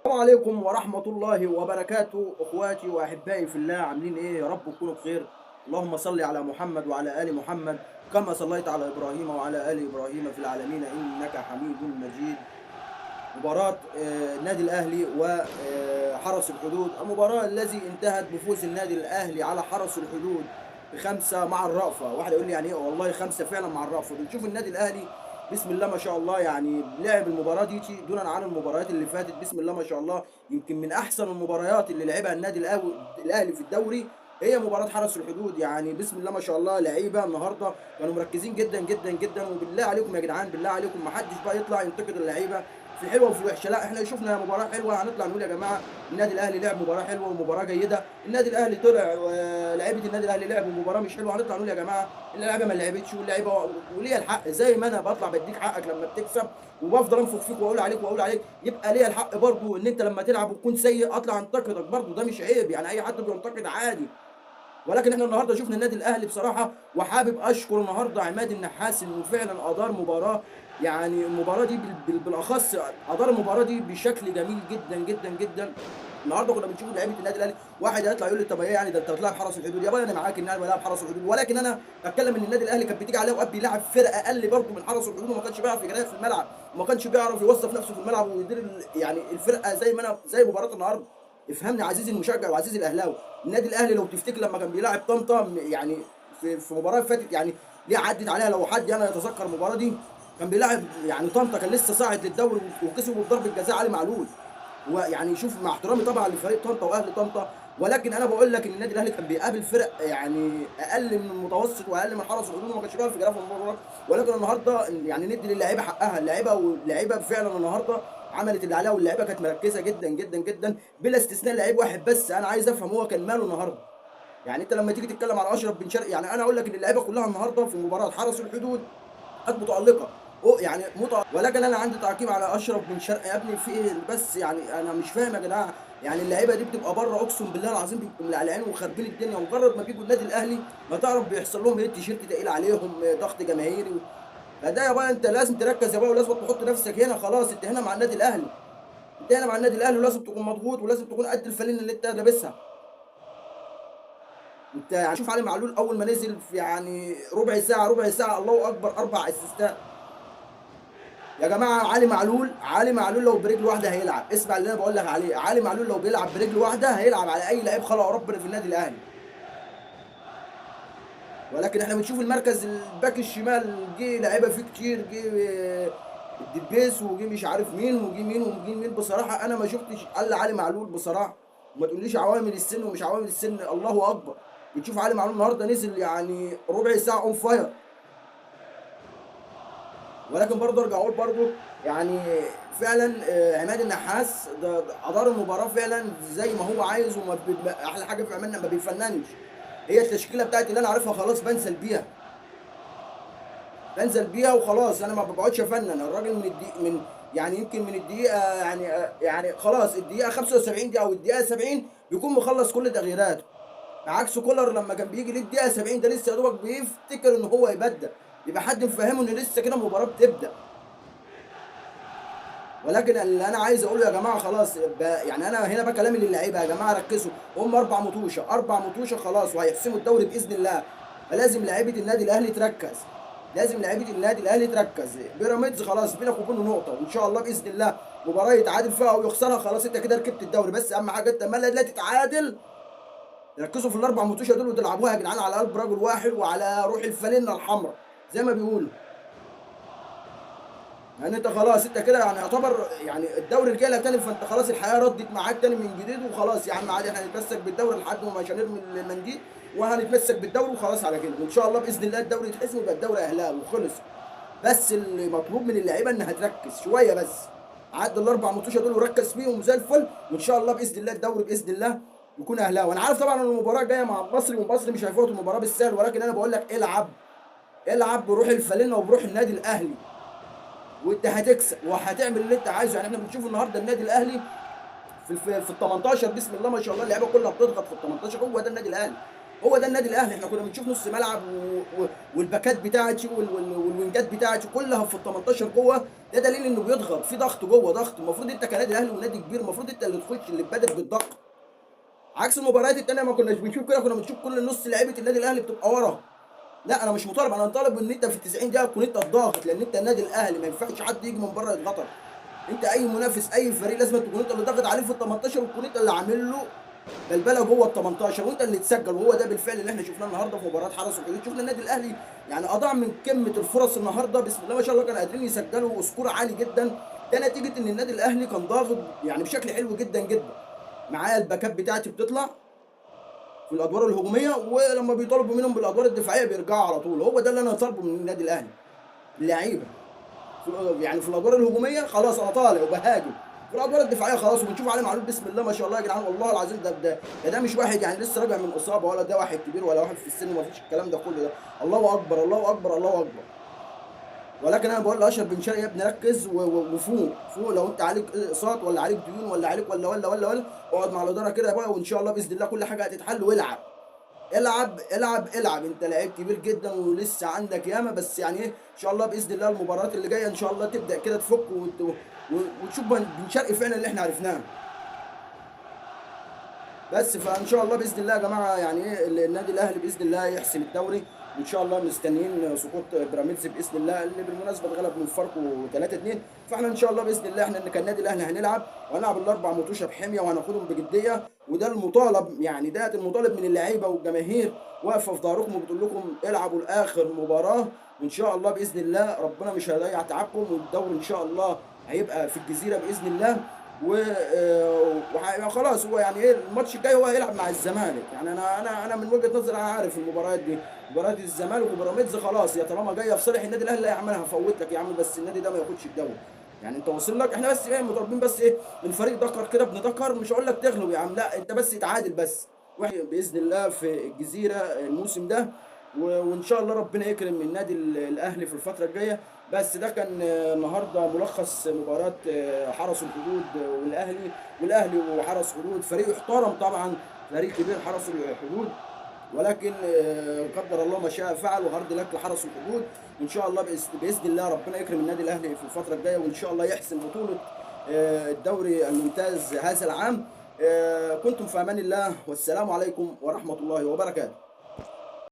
السلام عليكم ورحمة الله وبركاته، اخواتي واحبائي في الله، عاملين ايه؟ يا رب تكونوا بخير. اللهم صل على محمد وعلى ال محمد كما صليت على ابراهيم وعلى ال ابراهيم في العالمين انك حميد مجيد. مباراة النادي الاهلي وحرس الحدود، المباراة الذي انتهت بفوز النادي الاهلي على حرس الحدود بخمسة مع الرأفة. واحد يقول لي يعني ايه؟ والله خمسة فعلا مع الرأفة. بنشوف النادي الاهلي بسم الله ما شاء الله، يعني لعب المباراة دي دونا عن المباريات اللي فاتت بسم الله ما شاء الله. يمكن من احسن المباريات اللي لعبها النادي الاهلي في الدوري هي مباراة حرس الحدود. يعني بسم الله ما شاء الله لعيبة النهارده كانوا مركزين جدا جدا جدا. وبالله عليكم يا جدعان، بالله عليكم ما حدش بقى يطلع ينتقد اللعيبة في الحلوه وفي الوحشه. لا، احنا شفنا مباراه حلوه هنطلع نقول يا جماعه النادي الاهلي لعب مباراه حلوه ومباراه جيده. النادي الاهلي طلع لعيبه النادي الاهلي لعبوا مباراه مش حلوه، هنطلع نقول يا جماعه اللعيبه ما لعبتش واللعيبه وليا الحق. زي ما انا بطلع بديك حقك لما بتكسب وبفضل انفخ فيك واقول عليك واقول عليك، يبقى ليا الحق برضه ان انت لما تلعب وتكون سيء اطلع انتقدك برضه. ده مش عيب، يعني اي حد بينتقد عادي. ولكن احنا النهارده شفنا النادي الاهلي بصراحه، وحابب اشكر النهارده عماد النحاس انه فعلا ادار مباراه. يعني المباراه دي بالاخص ادار المباراه دي بشكل جميل جدا جدا جدا. النهارده كنا بنشوف لعيبه النادي الاهلي، واحد هيطلع يقول لي طب ايه يعني ده انت بتلعب حرس الحدود؟ يا بابا انا معاك ان انا بلعب حرس الحدود، ولكن انا بتكلم ان النادي الاهلي كانت بتيجي عليه اوقات بيلعب فرقه اقل برضه من حرس الحدود، وما كانش بيعرف يجري في الملعب وما كانش بيعرف يوظف نفسه في الملعب ويدير يعني الفرقه زي ما انا زي مباراه النهارده. افهمني عزيزي المشجع وعزيزي الاهلاوي، النادي الاهلي لو تفتكر لما كان بيلاعب طنطا يعني في مباراه فاتت، يعني ليه عدت عليها لو حد يعني يتذكر المباراه دي، كان بيلاعب يعني طنطا كان لسه صاعد للدوري وكسبوا بضربه جزاء علي معلول. ويعني شوف، مع احترامي طبعا لفريق طنطا واهل طنطا، ولكن انا بقول لك ان النادي الاهلي كان بيقابل فرق يعني اقل من المتوسط واقل من حرس الحدود وما كانش بيعرف يجري في المباراه. ولكن النهارده يعني ندي للعيبه حقها، اللعيبه فعلا النهارده عملت اللي عليها، واللعيبه كانت مركزه جدا جدا جدا بلا استثناء. لعيب واحد بس انا عايز افهم هو كان ماله النهارده. يعني انت لما تيجي تتكلم على اشرف بن شرقي، يعني انا اقول لك ان اللعيبه كلها النهارده في مباراه حرس الحدود كانت متالقه. يعني ولكن انا عندي تعقيب على اشرف بن شرقي. يا ابني في ايه بس؟ يعني انا مش فاهم يا جدعان. يعني اللعيبه دي بتبقى بره، اقسم بالله العظيم بيبقوا ملعلعين وخاربين الدنيا، ومجرد ما بيجوا النادي الاهلي ما تعرف بيحصل لهم ايه، التيشيرت تقيل عليهم، ضغط جماهيري. فده يا بقى انت لازم تركز يا بقى، ولازم تحط نفسك هنا. خلاص انت هنا مع النادي الاهلي، انت هنا مع النادي الاهلي، ولازم تكون مضغوط ولازم تكون قد الفانلة اللي انت لابسها. انت يعني شوف علي معلول اول ما نزل في يعني ربع ساعه ربع ساعه، الله اكبر، 4 اسيستات. يا جماعه علي معلول لو برجل واحده هيلعب. اسمع اللي انا بقول لك عليه، علي معلول لو بيلعب برجل واحده هيلعب على اي لعيب خلق ربنا في النادي الاهلي. ولكن احنا بنشوف المركز الباك الشمال جه لعيبه فيه كتير، جه الدبيس وجه مش عارف مين وجه مين وجه مين. بصراحه انا ما شفتش الا علي معلول بصراحه. وما تقوليش عوامل السن ومش عوامل السن، الله اكبر. بتشوف علي معلول النهارده نزل يعني ربع ساعه اون فاير. ولكن برضه ارجع اقول برضه يعني فعلا عماد النحاس ده ادار المباراه فعلا زي ما هو عايز. احلى حاجه في عماد ما بيفننش. هي التشكيله بتاعتي اللي انا عارفها خلاص بنزل بيها وخلاص. انا ما بقعدش افنن الراجل من يعني يمكن من الدقيقه يعني خلاص الدقيقه 75 دي او الدقيقه 70 بيكون مخلص كل تغييراته. عكس كولر لما كان بيجي للدقيقه 70 ده لسه يا دوبك بيفتكر ان هو يبدل، يبقى حد مفهمه ان لسه كده المباراه بتبدا. ولكن اللي انا عايز اقوله يا جماعه خلاص يعني انا هنا بقى كلامي للعيبه، يا جماعه ركزوا. هم 4 مطوشه خلاص وهيحسموا الدوري باذن الله. فلازم لعيبه النادي الاهلي تركز، لازم لعيبه النادي الاهلي تركز. بيراميدز خلاص بينك وبينه نقطه، وان شاء الله باذن الله مباراه يتعادل فيها او يخسرها خلاص انت كده ركبت الدوري. بس اهم حاجه انت ما لا تتعادل. ركزوا في ال4 مطوشه دول وتلعبوها يا جدعان على قلب رجل واحد وعلى روح الفانلة الحمراء زي ما بيقولوا. يعني انت خلاص انت كده يعني يعتبر يعني الدوري رجع لك تاني، فانت خلاص الحياه ردت معاك تاني من جديد. وخلاص يا عم عادي احنا هنتمسك بالدوري لحد ما مش هنرمي المنديل، وهنتمسك بالدوري وخلاص على كده. وان شاء الله باذن الله الدوري يتحسم ويبقى الدوري اهلاوي وخلص. بس اللي مطلوب من اللعيبه انها تركز شويه بس. عدى ال4 ماتشات دول وركز فيهم زي الفل، وان شاء الله باذن الله الدوري باذن الله يكون اهلاوي. انا عارف طبعا ان المباراه جايه مع المصري والمصري مش هيفوت المباراه بالسهل، ولكن انا بقول لك العب بروح الفانلة وبروح النادي الاهلي، وانت هتكسب وهتعمل اللي انت عايزه. يعني احنا بنشوف النهارده النادي الاهلي في ال 18 بسم الله ما شاء الله اللعيبه كلها بتضغط في ال 18. هو ده النادي الاهلي. هو ده النادي الاهلي. احنا كنا بنشوف نص ملعب والباكات بتاعتي والوينجات بتاعتي كلها في ال 18 جوه. ده دليل انه بيضغط في ضغط جوه ضغط. المفروض انت كنادي اهلي ونادي كبير المفروض انت اللي تخش اللي تبادر بالضغط، عكس المباريات التانيه ما كناش بنشوف كده. كنا بنشوف كل نص لعيبه النادي الاهلي بتبقى ورا. لا انا مش مطالب، انا مطالب ان انت في ال 90 دقيقه تكون انت الضاغط، لان انت النادي الاهلي ما ينفعش حد يجي من بره يضغطك. انت اي منافس اي فريق لازم تكون انت اللي ضاغط عليه في ال 18 وتكون انت اللي عامل له بلبله جوه ال 18 وانت اللي تسجل. وهو ده بالفعل اللي احنا شفناه النهارده في مباراه حرس الحدود. شفنا النادي الاهلي يعني اضاع من قمه الفرص النهارده، بسم الله ما شاء الله كانوا قادرين يسجلوا سكور عالي جدا. ده نتيجه ان النادي الاهلي كان ضاغط يعني بشكل حلو جدا جدا. معايا الباكات بتاعتي بتطلع في الادوار الهجوميه، ولما بيطالبوا منهم بالادوار الدفاعيه بيرجعوا على طول. هو ده اللي انا طالبه من النادي الاهلي. اللعيبه يعني في الادوار الهجوميه خلاص انا طالع وبهاجم، في الادوار الدفاعيه خلاص. وبنشوف علي معلول بسم الله ما شاء الله يا جدعان، والله العظيم ده مش واحد يعني لسه راجع من اصابه، ولا ده واحد كبير ولا واحد في السن، ما فيش الكلام ده كله. ده الله اكبر الله اكبر الله اكبر. ولكن انا بقول لاشرف بن شرقي يا ابني ركز وفوق فوق. لو انت عليك اقساط ولا عليك ديون ولا عليك ولا اقعد مع الاداره كده بقى، وان شاء الله باذن الله كل حاجه هتتحل. والعب العب العب العب. انت لعيب كبير جدا ولسه عندك ياما، بس يعني ايه ان شاء الله باذن الله المباريات اللي جايه ان شاء الله تبدا كده تفك وتشوف بن شرقي فعلا اللي احنا عرفناه. بس فان شاء الله باذن الله يا جماعه يعني ايه النادي الاهلي باذن الله يحسم الدوري. وان شاء الله مستنيين سقوط بيراميدز باذن الله، اللي بالمناسبه اتغلب من فاركو 3-2. فاحنا ان شاء الله باذن الله احنا كالنادي الاهلي هنلعب وهنلعب الاربع ماتشات بحميه وهناخدهم بجديه. وده المطالب يعني ده المطالب من اللعيبه والجماهير واقفه في ظهركم وبتقول لكم العبوا لاخر مباراه. وان شاء الله باذن الله ربنا مش هيضيع تعبكم، والدوري ان شاء الله هيبقى في الجزيره باذن الله. وخلاص هو يعني ايه الماتش الجاي هو هيلعب مع الزمالك. يعني انا من وجهه نظري انا عارف المباريات دي مباراه الزمالك وبيراميدز خلاص، يا طالما جايه في صالح النادي الاهلي لا يا عم انا هفوت لك يا عم، بس النادي ده ما ياخدش الدوري. يعني انت واصل لك احنا بس ايه مطالبين بس ايه من فريق دكر كده ابن دكر. مش هقول لك تغلب يا عم، لا انت بس اتعادل بس. واحد باذن الله في الجزيره الموسم ده، وان شاء الله ربنا يكرم النادي الاهلي في الفتره الجايه. بس ده كان النهارده ملخص مباراه حرس الحدود والاهلي وحرس حدود. فريق احترم طبعا، فريق كبير حرس الحدود، ولكن قدر الله ما شاء فعل. وهارد لك لحرس الحدود. وان شاء الله باذن الله ربنا يكرم النادي الاهلي في الفتره الجايه، وان شاء الله يحسم بطوله الدوري الممتاز هذا العام. كنتم في امان الله، والسلام عليكم ورحمه الله وبركاته.